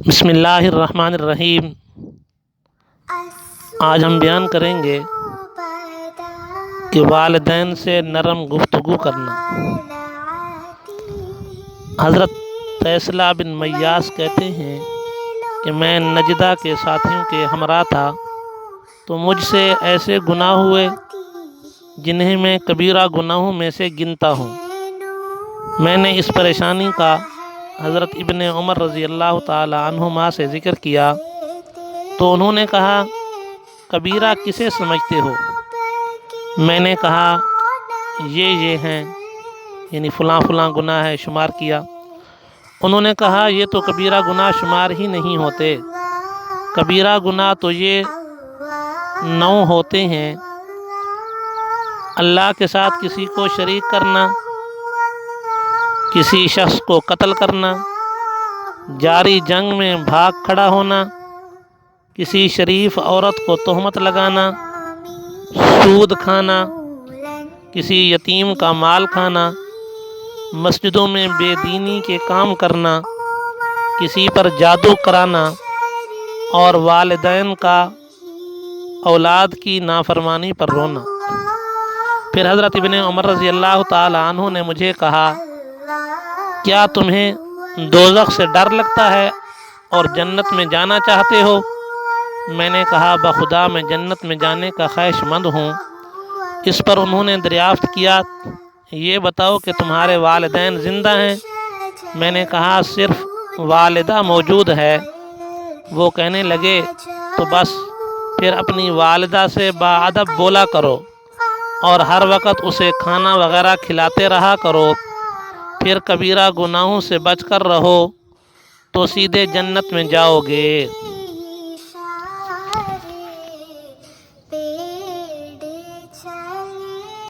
بسم اللہ الرحمن الرحیم۔ آج ہم بیان کریں گے کہ والدین سے نرم گفتگو کرنا۔ حضرت فیصلہ بن میاس کہتے ہیں کہ میں نجدہ کے ساتھیوں کے ہمراہ تھا تو مجھ سے ایسے گناہ ہوئے جنہیں میں کبیرہ گناہوں میں سے گنتا ہوں۔ میں نے اس پریشانی کا حضرت ابن عمر رضی اللہ تعالی عنہما سے ذکر کیا تو انہوں نے کہا، کبیرہ کسے سمجھتے ہو؟ میں نے کہا یہ ہیں، یعنی فلاں فلاں گناہ ہے، شمار کیا۔ انہوں نے کہا یہ تو کبیرہ گناہ شمار ہی نہیں ہوتے، کبیرہ گناہ تو یہ 9 ہوتے ہیں: اللہ کے ساتھ کسی کو شریک کرنا، کسی شخص کو قتل کرنا، جاری جنگ میں بھاگ کھڑا ہونا، کسی شریف عورت کو تہمت لگانا، سود کھانا، کسی یتیم کا مال کھانا، مسجدوں میں بے دینی کے کام کرنا، کسی پر جادو کرانا، اور والدین کا اولاد کی نافرمانی پر رونا۔ پھر حضرت ابن عمر رضی اللہ تعالی عنہ نے مجھے کہا، کیا تمہیں دوزخ سے ڈر لگتا ہے اور جنت میں جانا چاہتے ہو؟ میں نے کہا بخدا میں جنت میں جانے کا خواہش مند ہوں۔ اس پر انہوں نے دریافت کیا، یہ بتاؤ کہ تمہارے والدین زندہ ہیں؟ میں نے کہا صرف والدہ موجود ہے۔ وہ کہنے لگے تو بس پھر اپنی والدہ سے باادب بولا کرو اور ہر وقت اسے کھانا وغیرہ کھلاتے رہا کرو، پھر کبیرہ گناہوں سے بچ کر رہو تو سیدھے جنت میں جاؤ گے۔